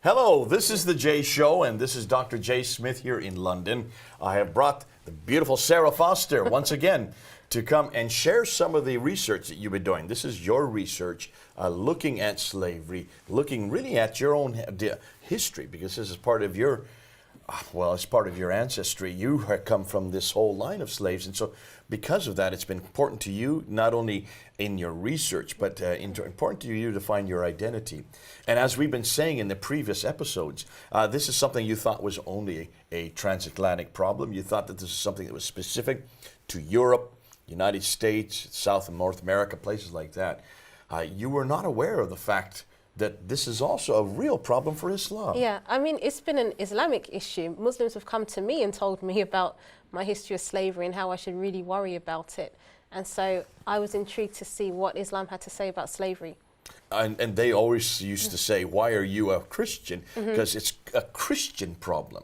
Hello, this is the Jay Show, and this is Dr. Jay Smith here in London. I have brought the beautiful Sarah Foster once again to come and share some of the research that you've been doing. This is your research looking at slavery, looking really at your own history, because this is part of your, well, it's part of your ancestry. You have come from this whole line of slaves, and so because of that, it's been important to you, not only in your research, but important to you to find your identity. And as we've been saying in the previous episodes, this is something you thought was only a transatlantic problem. You thought that this is something that was specific to Europe, United States, South and North America, places like that. You were not aware of the fact that this is also a real problem for Islam. Yeah, I mean, it's been an Islamic issue. Muslims have come to me and told me about my history of slavery and how I should really worry about it. And so I was intrigued to see what Islam had to say about slavery. And they always used to say, why are you a Christian? Because it's a Christian problem.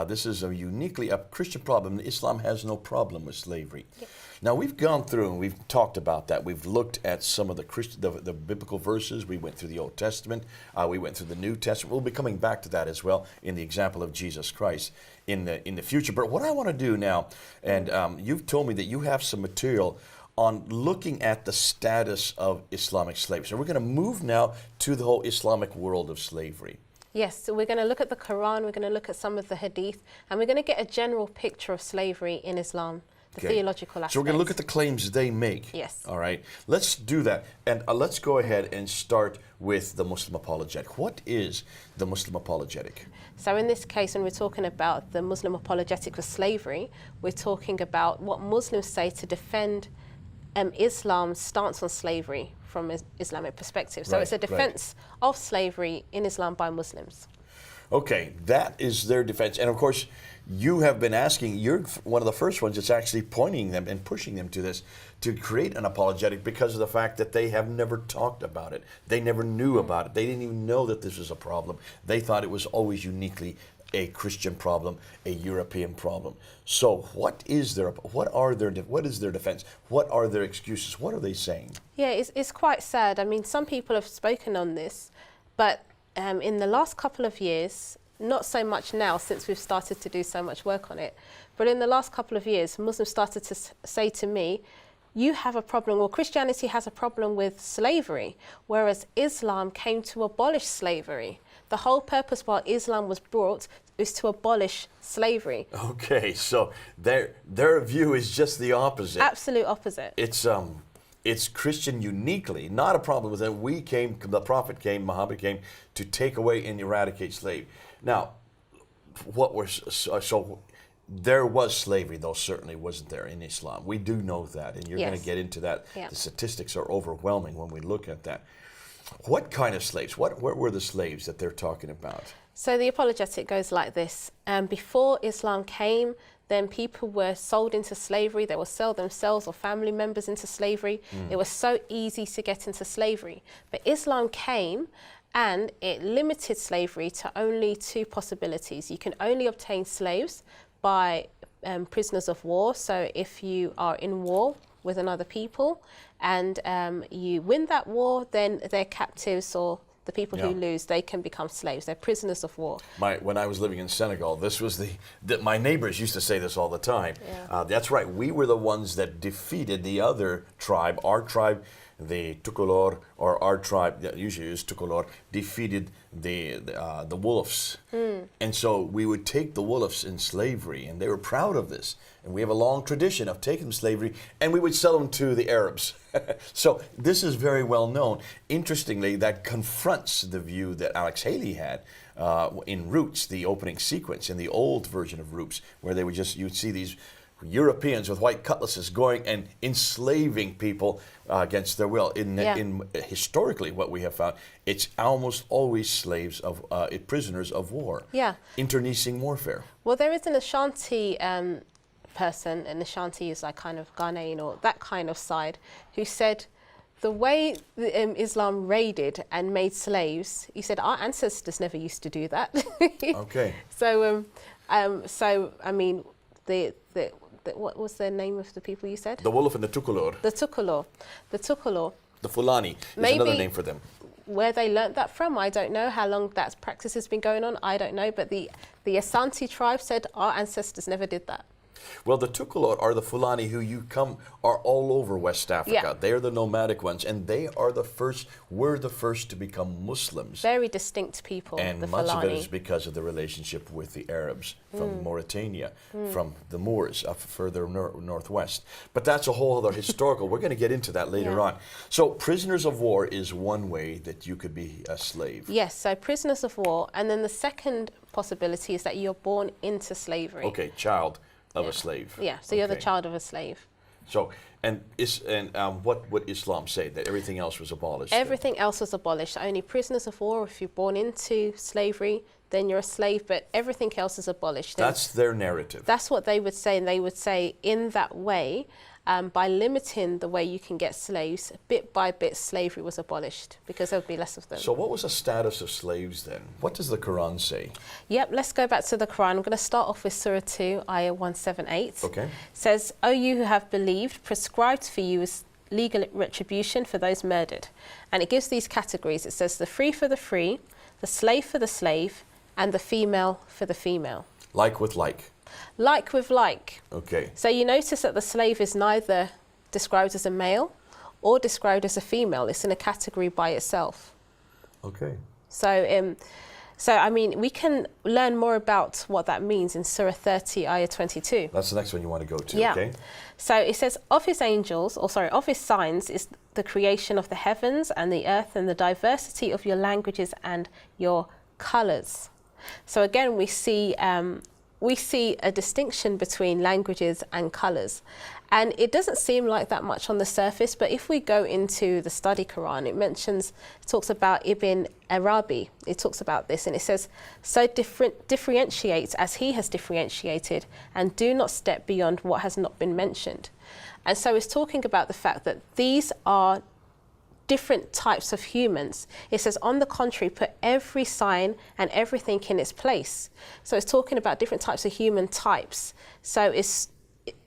This is a uniquely a Christian problem. Islam has no problem with slavery. Yep. Now, we've gone through and we've talked about that. We've looked at some of the biblical verses. We went through the Old Testament. We went through the New Testament. We'll be coming back to that as well in the example of Jesus Christ in the future. But what I want to do now, and you've told me that you have some material on looking at the status of Islamic slaves. So we're going to move now to the whole Islamic world of slavery. Yes, so we're going to look at the Quran, we're going to look at some of the Hadith, and we're going to get a general picture of slavery in Islam, the theological aspect. So we're going to look at the claims they make. Yes. All right. Let's do that. And let's go ahead and start with the Muslim Apologetic. What is the Muslim Apologetic? So in this case, when we're talking about the Muslim Apologetic for slavery, we're talking about what Muslims say to defend Islam's stance on slavery from an Islamic perspective. So it's a defense of slavery in Islam by Muslims. Okay, that is their defense. And of course, you have been asking, you're one of the first ones that's actually pointing them and pushing them to this, to create an apologetic because of the fact that they have never talked about it. They never knew about it. They didn't even know that this was a problem. They thought it was always uniquely a Christian problem, a European problem. So what is their defense? What are their excuses? What are they saying? Yeah, it's quite sad. I mean, some people have spoken on this, but in the last couple of years, not so much now since we've started to do so much work on it, but in the last couple of years, Muslims started to say to me, you have a problem, or Christianity has a problem with slavery, whereas Islam came to abolish slavery. The whole purpose why Islam was brought is to abolish slavery. Okay, so their view is just the opposite. Absolute opposite. It's Christian uniquely, not a problem with it. The Prophet came, Muhammad came to take away and eradicate slavery. Now, there was slavery, though, certainly wasn't there in Islam. We do know that, and you're going to get into that. Yeah. The statistics are overwhelming when we look at that. What kind of slaves? What were the slaves that they're talking about? So the apologetic goes like this. Before Islam came, then people were sold into slavery. They would sell themselves or family members into slavery. It was so easy to get into slavery. But Islam came and it limited slavery to only two possibilities. You can only obtain slaves by prisoners of war. So if you are in war with another people and you win that war, then they're captives, or the people who lose, they can become slaves. They're prisoners of war. When I was living in Senegal, this was my neighbors used to say this all the time. Yeah. That's right. We were the ones that defeated the other tribe. Our tribe, the Tukulor, or our tribe, that usually is Tukulor, defeated the Wolofs. And so we would take the Wolofs in slavery, and they were proud of this. And we have a long tradition of taking slavery, and we would sell them to the Arabs. So this is very well known. Interestingly, that confronts the view that Alex Haley had in Roots, the opening sequence, in the old version of Roots, where they would you'd see these Europeans with white cutlasses going and enslaving people against their will. Historically, what we have found, it's almost always slaves of prisoners of war. Yeah, internecine warfare. Well, there is an Ashanti person, and Ashanti is like kind of Ghanaian or that kind of side, who said the way Islam raided and made slaves, he said our ancestors never used to do that. Okay. So I mean, what was the name of the people you said? The Wolof and the Tukulor. The Tukulor. The Fulani is another name for them. where they learnt that from, I don't know. How long that practice has been going on, I don't know. But the Asante tribe said our ancestors never did that. Well, the Tukulor are the Fulani are all over West Africa. Yeah. They're the nomadic ones, and they are were the first to become Muslims. Very distinct people, And the much Fulani. of it is because of the relationship with the Arabs from Mauritania, from the Moors up further northwest. But that's a whole other historical. We're going to get into that later on. So prisoners of war is one way that you could be a slave. Yes, so prisoners of war. And then the second possibility is that you're born into slavery. Okay, child of a slave. Yeah, so you're the child of a slave. So, what would Islam say? That everything else was abolished? Everything else was abolished. Only prisoners of war, if you're born into slavery, then you're a slave, but everything else is abolished. That's their narrative. That's what they would say, and they would say in that way, by limiting the way you can get slaves, bit by bit slavery was abolished because there would be less of them. So what was the status of slaves then? What does the Quran say? Yep, let's go back to the Quran. I'm going to start off with Surah 2, Ayah 178. Okay. It says, O you who have believed, prescribed for you is legal retribution for those murdered. And it gives these categories. It says the free for the free, the slave for the slave, and the female for the female. Like with like. Like with like. Okay. So you notice that the slave is neither described as a male or described as a female. It's in a category by itself. Okay. So I mean, we can learn more about what that means in Surah 30, Ayah 22. That's the next one you want to go to, Yeah. okay? So it says, of his signs is the creation of the heavens and the earth and the diversity of your languages and your colours. So again, we see a distinction between languages and colours. And it doesn't seem like that much on the surface, but if we go into the study Quran, it talks about Ibn Arabi. It talks about this and it says, so differentiate as he has differentiated and do not step beyond what has not been mentioned. And so it's talking about the fact that these are different types of humans. It says, on the contrary, put every sign and everything in its place. So it's talking about different types of human types. So it's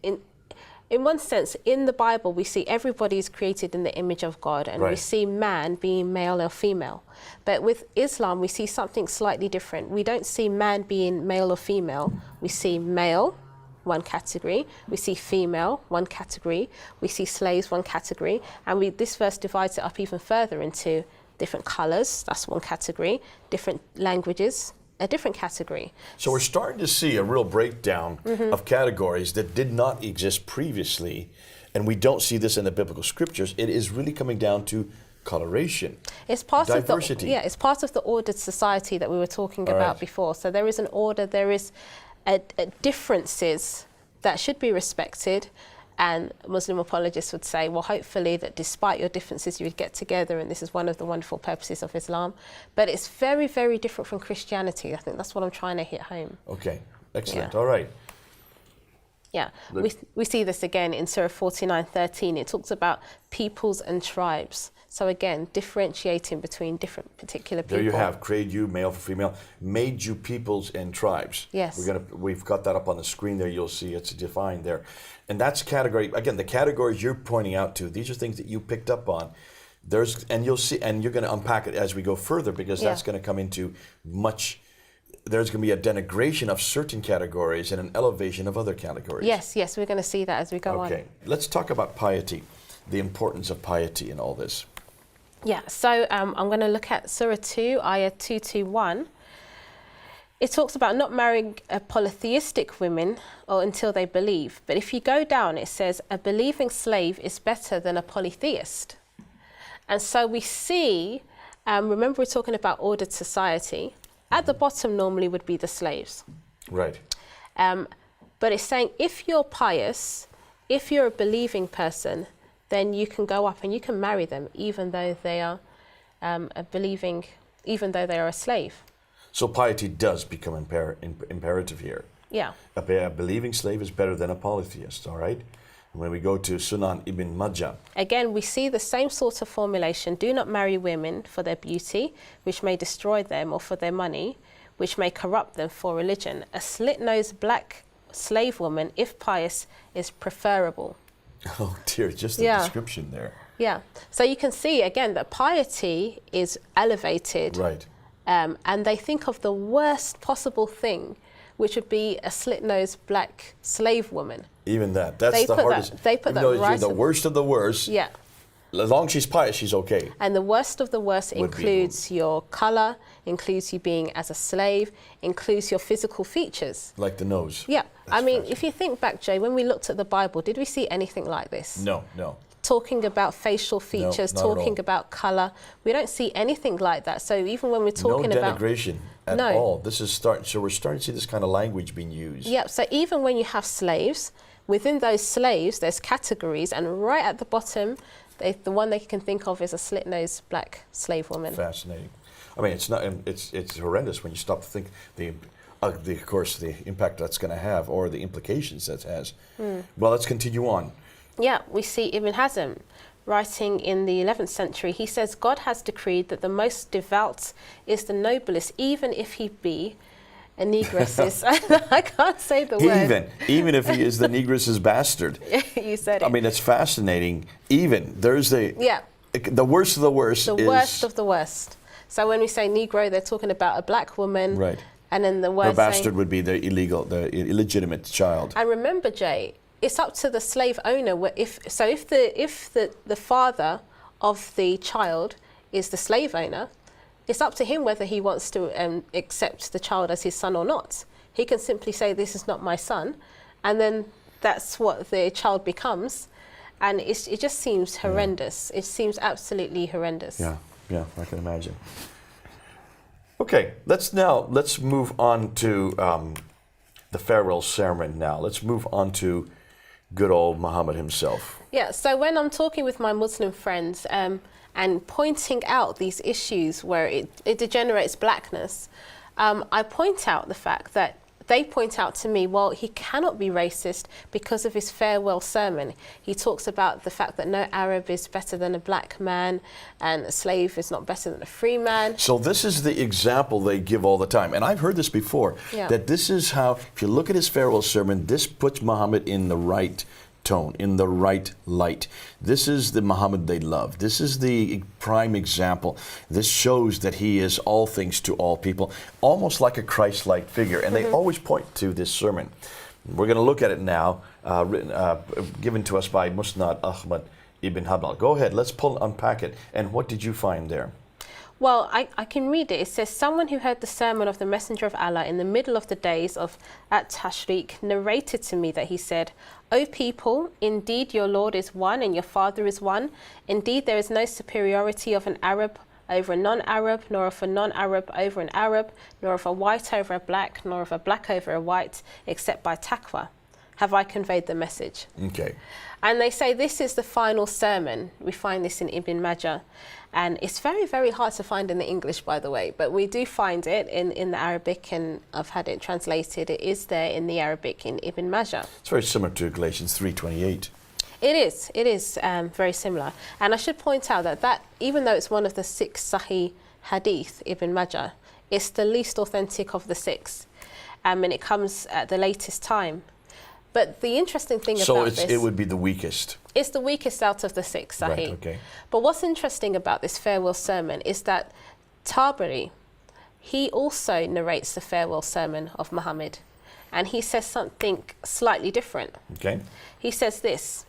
in one sense, in the Bible, we see everybody is created in the image of God, and we see man being male or female. But with Islam, we see something slightly different. We don't see man being male or female. We see male, one category. We see female, one category. We see slaves, one category. And this verse divides it up even further into different colors, that's one category, different languages, a different category. So we're starting to see a real breakdown of categories that did not exist previously, and we don't see this in the biblical scriptures. It is really coming down to coloration. It's part diversity. It's part of the ordered society that we were talking about before. So there is an order, there is differences that should be respected. And Muslim apologists would say, well, hopefully that despite your differences, you would get together, and this is one of the wonderful purposes of Islam. But it's very, very different from Christianity. I think that's what I'm trying to hit home. Okay, excellent. Yeah. All right. Yeah, we see this again in Surah 49:13. It talks about peoples and tribes. So again, differentiating between different particular people. There you have, created you, male for female, made you peoples and tribes. Yes. We've got that up on the screen there. You'll see it's defined there. And that's category, again, the categories you're pointing out to, these are things that you picked up on. And you'll see, and you're going to unpack it as we go further, because that's going to come into there's going to be a denigration of certain categories and an elevation of other categories. Yes, we're going to see that as we go on. Okay, let's talk about piety, the importance of piety in all this. Yeah, so I'm going to look at Surah 2, Ayah 221. It talks about not marrying polytheistic women until they believe. But if you go down, it says a believing slave is better than a polytheist. And so we see, remember we're talking about ordered society. At the bottom normally would be the slaves. Right. But it's saying if you're pious, if you're a believing person, then you can go up and you can marry them even though they are even though they are a slave. So piety does become imperative here. Yeah. A believing slave is better than a polytheist, all right? When we go to Sunan ibn Majah. Again, we see the same sort of formulation. Do not marry women for their beauty, which may destroy them, or for their money, which may corrupt them for religion. A slit-nosed black slave woman, if pious, is preferable. Oh dear, just the description there. Yeah. So you can see again that piety is elevated. Right. And they think of the worst possible thing, which would be a slit-nosed black slave woman. Even that. That's They the put hardest. that- they put Even that though right you're the in- worst of the worst. Yeah. As long as she's pious, she's okay. And the worst of the worst Would be includes your color, includes you being as a slave, includes your physical features. Like the nose. Yeah. That's I mean, fascinating. if you think back, Jay, when we looked at the Bible, did we see anything like this? No, no. Talking about facial features, not at talking all. about color. We don't see anything like that. So even when we're talking no about denigration at No. all. This is starting. So we're starting to see this kind of language being used. yeah, so even when you have slaves, within those slaves, there's categories, and right at the bottom, the one they can think of is a slit-nosed black slave woman. Fascinating. I mean, it's not. It's horrendous when you stop to think of course, the impact that's going to have, or the implications that has. Well, let's continue on. Yeah, we see Ibn Hazm writing in the 11th century. He says, God has decreed that the most devout is the noblest, even if he be a negress. I can't say the word. Even if he is the negress's bastard. You said it. I mean, it's fascinating. Even there's the worst of the worst. The worst of the worst. So when we say Negro, they're talking about a black woman. Right. And then the The word bastard would be the illegitimate child. And remember, Jay, it's up to the slave owner. If the father of the child is the slave owner, it's up to him whether he wants to accept the child as his son or not. He can simply say, "This is not my son," and then that's what the child becomes. And it just seems horrendous. It seems absolutely horrendous. Yeah, I can imagine. Okay, let's move on to the farewell sermon now. Let's move on to good old Muhammad himself. Yeah, so when I'm talking with my Muslim friends and pointing out these issues where it degenerates blackness, I point out the fact that they point out to me, well, he cannot be racist because of his farewell sermon. He talks about the fact that no Arab is better than a black man and a slave is not better than a free man. So this is the example they give all the time. And I've heard this before, that this is how, if you look at his farewell sermon, this puts Muhammad in the right tone, in the right light. This is the Muhammad they love. This is the prime example. This shows that he is all things to all people, almost like a Christ-like figure. And they always point to this sermon. We're going to look at it now, given to us by Musnad Ahmad ibn Hanbal. Go ahead, let's unpack it. And what did you find there? Well, I can read it. It says, someone who heard the sermon of the Messenger of Allah in the middle of the days of At-Tashriq narrated to me that he said, O people, indeed your Lord is one and your Father is one. Indeed there is no superiority of an Arab over a non-Arab, nor of a non-Arab over an Arab, nor of a white over a black, nor of a black over a white, except by taqwa. Have I conveyed the message? Okay. And they say this is the final sermon. We find this in Ibn Majah. And it's very, very hard to find in the English, by the way, but we do find it in the Arabic, and I've had it translated. It is there in the Arabic in Ibn Majah. It's very similar to Galatians 3:28. It is very similar. And I should point out that even though it's one of the 6 Sahih Hadith, Ibn Majah, it's the least authentic of the 6. And it comes at the latest time. But the interesting thing about this... So it would be the weakest. It's the weakest out of the 6 Sahih. Right, okay. But what's interesting about this farewell sermon is that Tabari, he also narrates the farewell sermon of Muhammad. And he says something slightly different. Okay. He says this,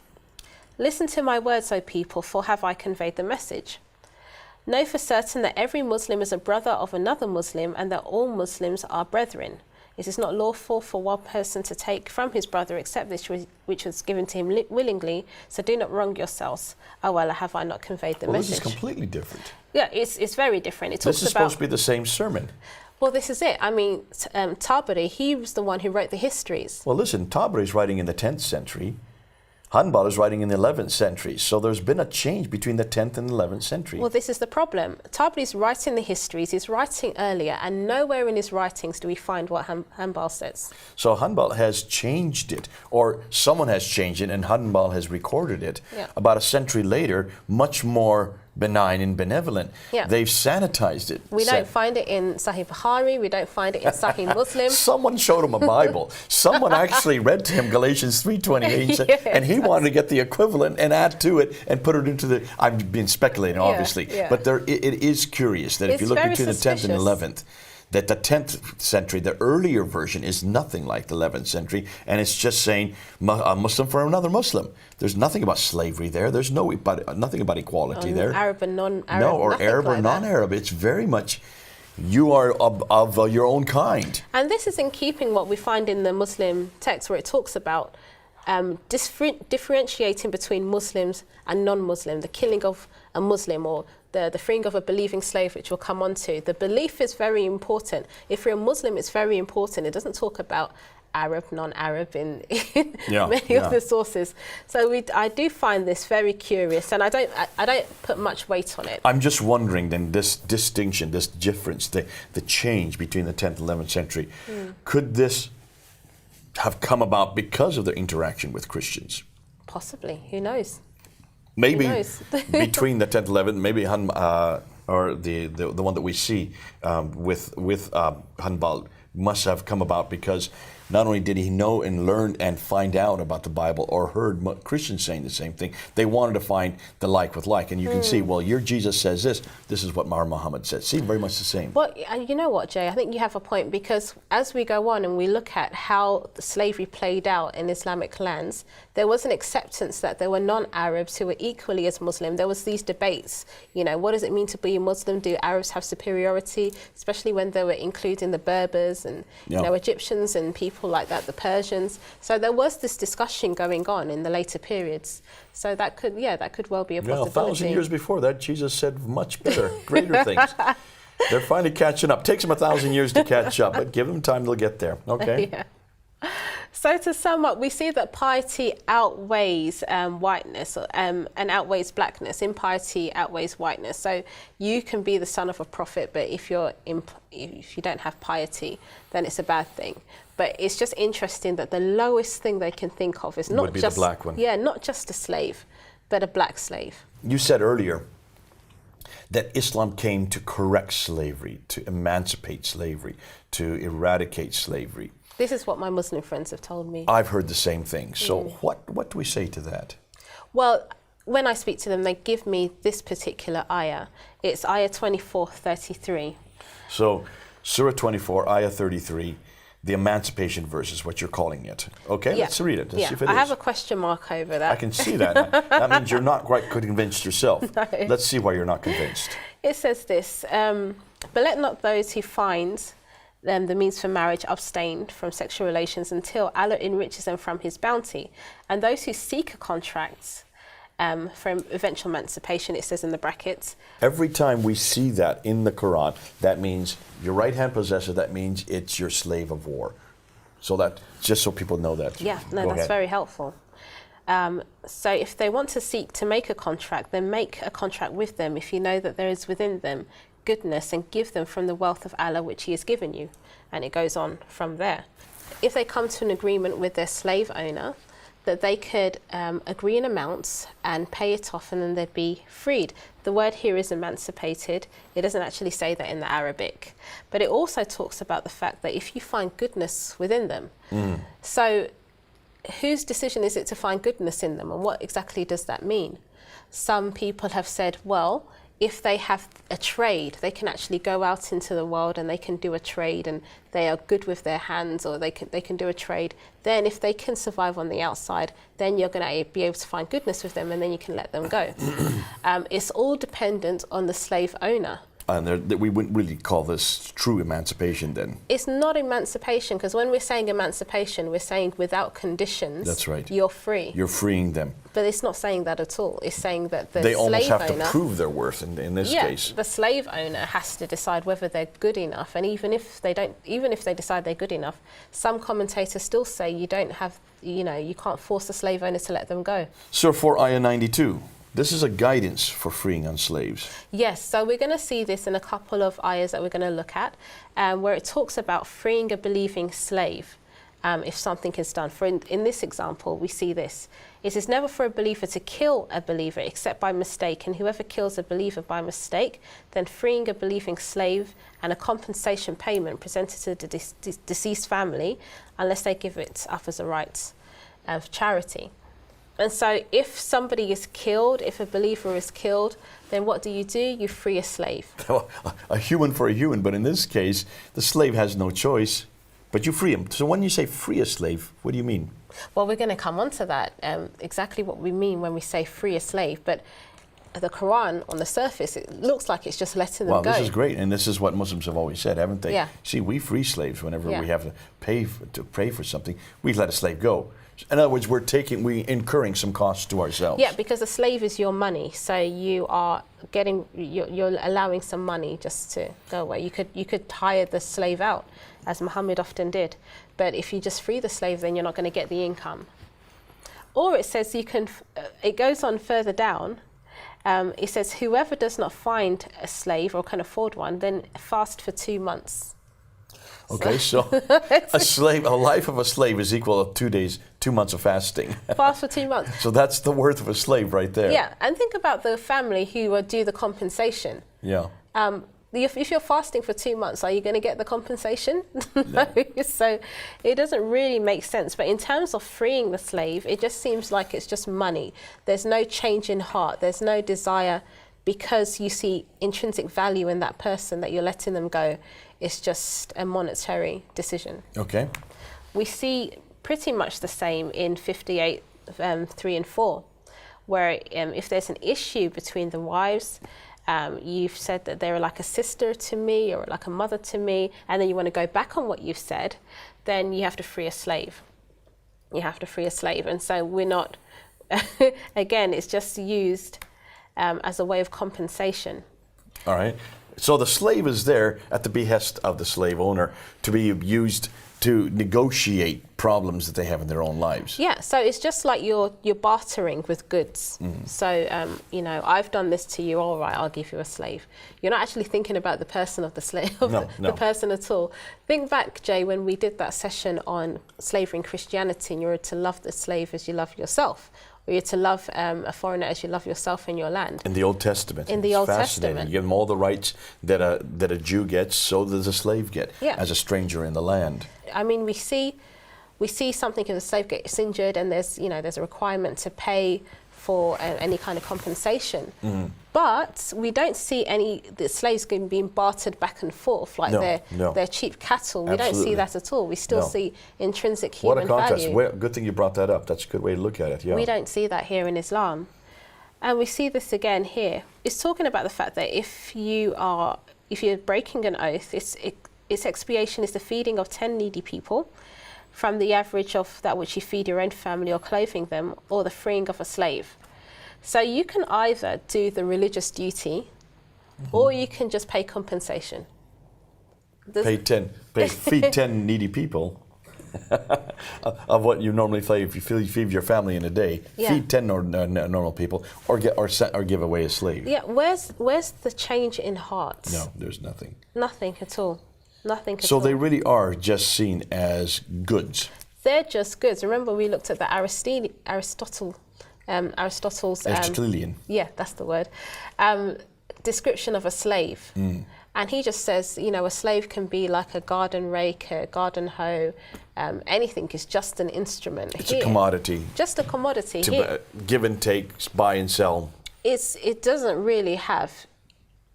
listen to my words, O people, for have I conveyed the message. Know for certain that every Muslim is a brother of another Muslim and that all Muslims are brethren. It is not lawful for one person to take from his brother except this which was given to him willingly. So do not wrong yourselves. Oh, well, have I not conveyed the message? This is completely different. Yeah, it's very different. It talks This is supposed to be the same sermon. Well, this is it. I mean, Tabari, he was the one who wrote the histories. Well, listen, Tabari is writing in the 10th century. Hanbal is writing in the 11th century. So there's been a change between the 10th and 11th century. Well, this is the problem. Tabari is writing the histories, he's writing earlier, and nowhere in his writings do we find what Hanbal says. So Hanbal has changed it, or someone has changed it, and Hanbal has recorded it. Yeah. About a century later, much more benign and benevolent. Yeah. They've sanitized it. We don't find it in Sahih Bukhari. We don't find it in Sahih Muslim. Someone showed him a Bible. Someone actually read to him Galatians 3:28, Yes, and he wanted to get the equivalent and add to it and put it into the. I've been speculating, obviously, but it is curious that if you look into the 10th and 11th, that the 10th century, the earlier version, is nothing like the 11th century, and it's just saying a Muslim for another Muslim. There's nothing about slavery there. There's nothing about equality there. Arab and non-Arab. No, or Arab or non-Arab. It's very much you are of your own kind. And this is in keeping what we find in the Muslim text, where it talks about differentiating between Muslims and non-Muslim, the killing of a Muslim or the freeing of a believing slave, which we'll come on to. The belief is very important. If you're a Muslim, it's very important. It doesn't talk about Arab, non-Arab in many of the sources. So I do find this very curious, and I don't put much weight on it. I'm just wondering then, this distinction, this difference, the change between the 10th and 11th century, could this have come about because of the interaction with Christians? Possibly. Who knows? Maybe between the 10th and 11th, maybe or the one that we see with Hanbal must have come about because not only did he know and learn and find out about the Bible or heard Christians saying the same thing, they wanted to find the like with like. And you can see, well, your Jesus says this is what our Muhammad says. See, very much the same. Well, you know what, Jay? I think you have a point, because as we go on and we look at how the slavery played out in Islamic lands, there was an acceptance that there were non-Arabs who were equally as Muslim. There was these debates, what does it mean to be a Muslim? Do Arabs have superiority? Especially when they were including the Berbers and Egyptians and people like that, the Persians. So there was this discussion going on in the later periods. So that could well be a possibility. 1,000 years before that, Jesus said much better, greater things. They're finally catching up. Takes them 1,000 years to catch up, but give them time, they'll get there. Okay. Yeah. So to sum up, we see that piety outweighs whiteness and outweighs blackness. Impiety outweighs whiteness. So you can be the son of a prophet, but if you don't have piety, then it's a bad thing. But it's just interesting that the lowest thing they can think of is not just the black one. Yeah, not just a slave, but a black slave. You said earlier that Islam came to correct slavery, to emancipate slavery, to eradicate slavery. This is what my Muslim friends have told me. I've heard the same thing. So what do we say to that? Well, when I speak to them, they give me this particular ayah. It's ayah 24:33. So Surah 24, ayah 33, the emancipation verse is what you're calling it. Okay, let's read it. Let's see if it I is. have a question mark over that. I can see that. That means you're not quite convinced yourself. No. Let's see why you're not convinced. It says this, but let not those who find the means for marriage abstain from sexual relations until Allah enriches them from his bounty. And those who seek a contract for eventual emancipation, it says in the brackets. Every time we see that in the Quran, that means your right hand possessor, that means it's your slave of war. So that, just so people know that. Yeah, no, that's very helpful. So if they want to seek to make a contract, then make a contract with them if you know that there is within them goodness, and give them from the wealth of Allah which he has given you. And it goes on from there. If they come to an agreement with their slave owner, that they could agree in amounts and pay it off, and then they'd be freed. The word here is emancipated. It doesn't actually say that in the Arabic. But it also talks about the fact that if you find goodness within them. So whose decision is it to find goodness in them, and what exactly does that mean? Some people have said, well, if they have a trade, they can actually go out into the world and they can do a trade, and they are good with their hands, or they can do a trade. Then if they can survive on the outside, then you're going to be able to find goodness with them, and then you can let them go. It's all dependent on the slave owner. And we wouldn't really call this true emancipation then. It's not emancipation, because when we're saying emancipation, we're saying without conditions. That's right. You're free. You're freeing them. But it's not saying that at all. It's saying that the they slave owner... They almost have to prove their worth in this case. The slave owner has to decide whether they're good enough. And even if they decide they're good enough, some commentators still say you don't have, you can't force the slave owner to let them go. Surah 4, ayah 92. This is a guidance for freeing on slaves. Yes, so we're going to see this in a couple of ayahs that we're going to look at, where it talks about freeing a believing slave. if something is done. In this example, we see this. It is never for a believer to kill a believer except by mistake, and whoever kills a believer by mistake, then freeing a believing slave and a compensation payment presented to the deceased family, unless they give it up as a right of charity. And so if somebody is killed, if a believer is killed, then what do? You free a slave. A human for a human, but in this case, the slave has no choice, but you free him. So when you say free a slave, what do you mean? Well, we're going to come on to that, exactly what we mean when we say free a slave. But the Quran, on the surface, it looks like it's just letting them go. Well, this is great, and this is what Muslims have always said, haven't they? Yeah. See, we free slaves whenever we have to pay for something. We let a slave go. In other words, we're incurring some costs to ourselves. Yeah, because the slave is your money, so you're allowing some money just to go away. You could hire the slave out, as Muhammad often did, but if you just free the slave, then you're not going to get the income. Or it says you can. It goes on further down. It says whoever does not find a slave or can afford one, then fast for 2 months. Okay, so a life of a slave is equal to 2 months of fasting. Fast for 2 months. So that's the worth of a slave right there. Yeah, and think about the family who would do the compensation. Yeah. If you're fasting for 2 months, are you going to get the compensation? No. So it doesn't really make sense. But in terms of freeing the slave, it just seems like it's just money. There's no change in heart. There's no desire, because you see intrinsic value in that person that you're letting them go. It's just a monetary decision. Okay. We see pretty much the same in 58, 3 and 4, where if there's an issue between the wives, you've said that they're like a sister to me or like a mother to me, and then you want to go back on what you've said, then you have to free a slave. You have to free a slave. And so we're not, again, it's just used as a way of compensation. All right. So the slave is there at the behest of the slave owner to be used to negotiate problems that they have in their own lives. Yeah, so it's just like you're bartering with goods. Mm. So, I've done this to you, all right, I'll give you a slave. You're not actually thinking about the person of the slave, the person at all. Think back, Jay, when we did that session on slavery in Christianity, and you're to love the slave as you love yourself. Or you're to love a foreigner as you love yourself in your land. In the Old Testament. In the Old Testament. You give them all the rights that a Jew gets, so does a slave get, as a stranger in the land. I mean, we see something if a slave gets injured, and there's a requirement to pay for any kind of compensation. Mm. But we don't see the slaves being bartered back and forth like they're cheap cattle. We don't see that at all. We still see intrinsic human value. What a contrast. Good thing you brought that up. That's a good way to look at it. Yeah. We don't see that here in Islam. And we see this again here. It's talking about the fact that if you're breaking an oath, its expiation is the feeding of 10 needy people from the average of that which you feed your own family or clothing them, or the freeing of a slave. So you can either do the religious duty, or you can just pay compensation. Feed 10 needy people of what you normally feed. If you feed your family in a day, feed 10 normal people, or give away a slave. Yeah, where's the change in heart? No, there's nothing. Nothing at all. Nothing at all. So they really are just seen as goods. They're just goods. Remember, we looked at the Aristotle's Aristotelian. Yeah, that's the word. Description of a slave. Mm. And he just says, a slave can be like a garden rake, a garden hoe, anything is just an instrument. It's a commodity. Just a commodity. Give and take, buy and sell. It doesn't really have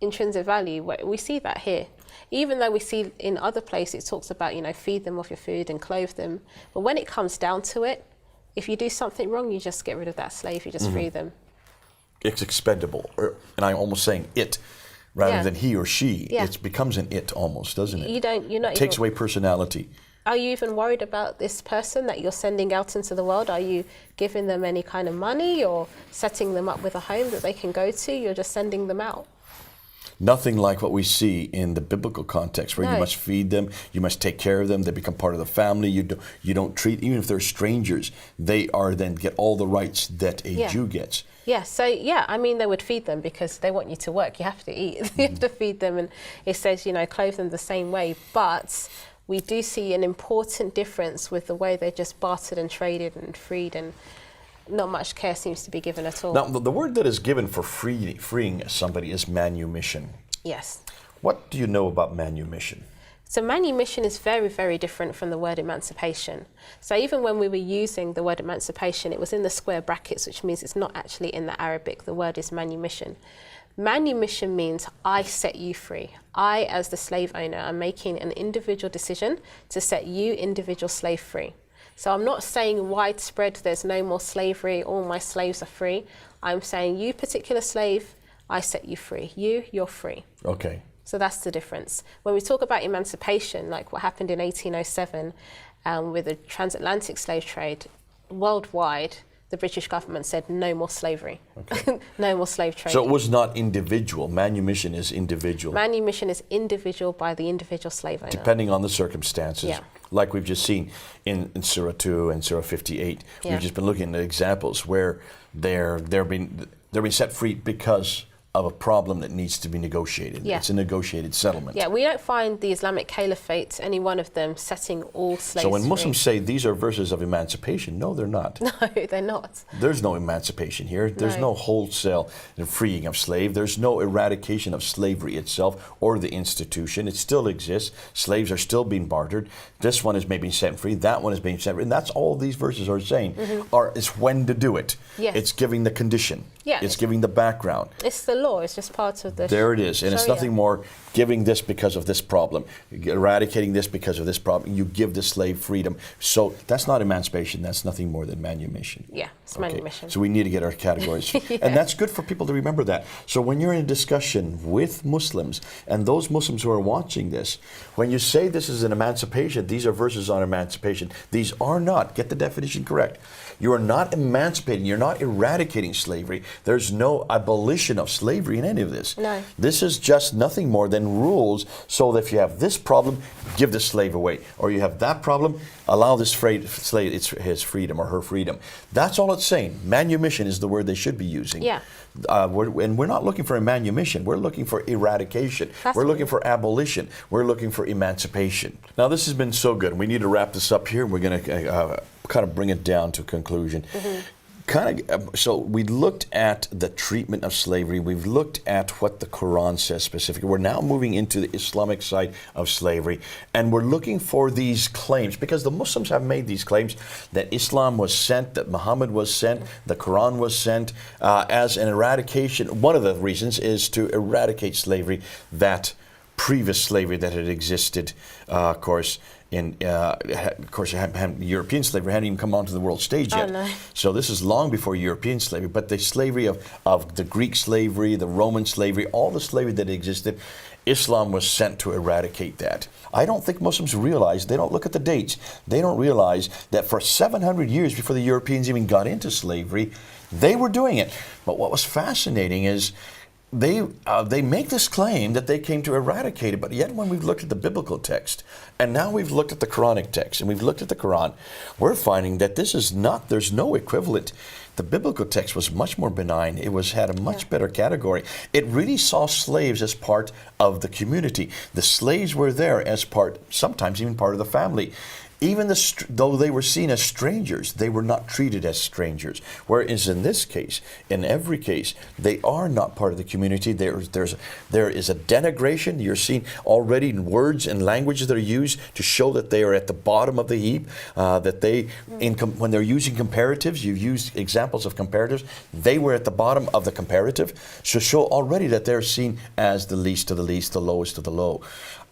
intrinsic value. We see that here. Even though we see in other places it talks about, feed them of your food and clothe them. But when it comes down to it, if you do something wrong, you just get rid of that slave, you just free them. It's expendable. And I'm almost saying it rather than he or she. Yeah. It becomes an it almost, doesn't it? It takes away personality. Are you even worried about this person that you're sending out into the world? Are you giving them any kind of money or setting them up with a home that they can go to? You're just sending them out. Nothing like what we see in the biblical context, where you must feed them, you must take care of them, they become part of the family. You don't treat, even if they're strangers, they are then get all the rights that a Jew gets. Yeah, so they would feed them because they want you to work. You have to eat. You have to feed them, and it says, clothe them the same way. But we do see an important difference with the way they're just bartered and traded and freed, and not much care seems to be given at all. Now, the word that is given for freeing somebody is manumission. Yes. What do you know about manumission? So manumission is very, very different from the word emancipation. So even when we were using the word emancipation, it was in the square brackets, which means it's not actually in the Arabic. The word is manumission. Manumission means I set you free. I, as the slave owner, am making an individual decision to set you, individual slave, free. So I'm not saying widespread, there's no more slavery, all my slaves are free. I'm saying you, particular slave, I set you free. You're free. Okay. So that's the difference. When we talk about emancipation, like what happened in 1807 with the transatlantic slave trade, worldwide, the British government said no more slavery, okay. No more slave trade. So it was not individual. Manumission is individual. Manumission is individual by the individual slave owner. Depending on the circumstances. Yeah. Like we've just seen in Surah 2 and Surah 58. Yeah. We've just been looking at examples where they're being set free because of a problem that needs to be negotiated. Yeah. It's a negotiated settlement. Yeah, we don't find the Islamic Caliphate, any one of them, setting all slaves So when free. Muslims say these are verses of emancipation, no, they're not. No, they're not. There's no emancipation here. There's no wholesale freeing of slave. There's no eradication of slavery itself or the institution. It still exists. Slaves are still being bartered. This one is maybe set free. That one is being set free. And that's all these verses are saying. Is when to do it. Yes. It's giving the condition. Yeah. It's giving the background. It's the law. It's just part of the There it is. And it's Sharia. nothing more giving this because of this problem, eradicating this because of this problem. You give the slave freedom. So that's not emancipation. That's nothing more than manumission. Yeah, it's manumission. So we need to get our categories. Yeah. And that's good for people to remember that. So when you're in a discussion with Muslims, and those Muslims who are watching this, when you say this is an emancipation, these are verses on emancipation. These are not. Get the definition correct. You are not emancipating. You're not eradicating slavery. There's no abolition of slavery in any of this. No. This is just nothing more than rules so that if you have this problem, give the slave away. Or you have that problem, allow this slave his freedom or her freedom. That's all it's saying. Manumission is the word they should be using. Yeah. And we're not looking for a manumission. We're looking for eradication. We're looking for abolition. We're looking for emancipation. Now, this has been so good. We need to wrap this up here. We're going to kind of bring it down to a conclusion. So we looked at the treatment of slavery. We've looked at what the Quran says specifically. We're now moving into the Islamic side of slavery, and we're looking for these claims because the Muslims have made these claims that Islam was sent, that Muhammad was sent, the Quran was sent as an eradication. One of the reasons is to eradicate slavery, that previous slavery that had existed, of course. European slavery hadn't even come onto the world stage yet. Oh, no. So this is long before European slavery. But the slavery of the Greek slavery, the Roman slavery, all the slavery that existed, Islam was sent to eradicate that. I don't think Muslims realize, they don't look at the dates, they don't realize that for 700 years before the Europeans even got into slavery, they were doing it. But what was fascinating is they make this claim that they came to eradicate it, but yet when we've looked at the biblical text, and now we've looked at the Quranic text, and we've looked at the Quran, we're finding that this is not, there's no equivalent. The biblical text was much more benign. It had a much better category. It really saw slaves as part of the community. The slaves were there as part, sometimes even part of the family. Even though they were seen as strangers, they were not treated as strangers. Whereas in this case, in every case, they are not part of the community. There is a denigration. You're seeing already in words and languages that are used to show that they are at the bottom of the heap. When they're using comparatives, you've used examples of comparatives. They were at the bottom of the comparative, so show already that they're seen as the least of the least, the lowest of the low.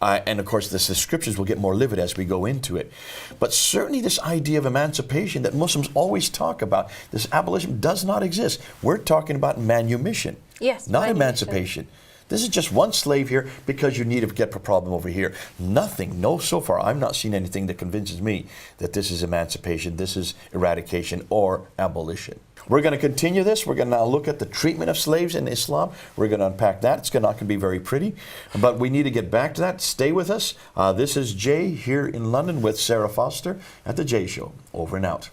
And of course, the scriptures will get more livid as we go into it. But certainly this idea of emancipation that Muslims always talk about, this abolition, does not exist. We're talking about manumission, not emancipation. This is just one slave here because you need to get a problem over here. So far, I've not seen anything that convinces me that this is emancipation, this is eradication or abolition. We're going to continue this. We're going to now look at the treatment of slaves in Islam. We're going to unpack that. It's not going to be very pretty, but we need to get back to that. Stay with us. This is Jay here in London with Sarah Foster at The Jay Show. Over and out.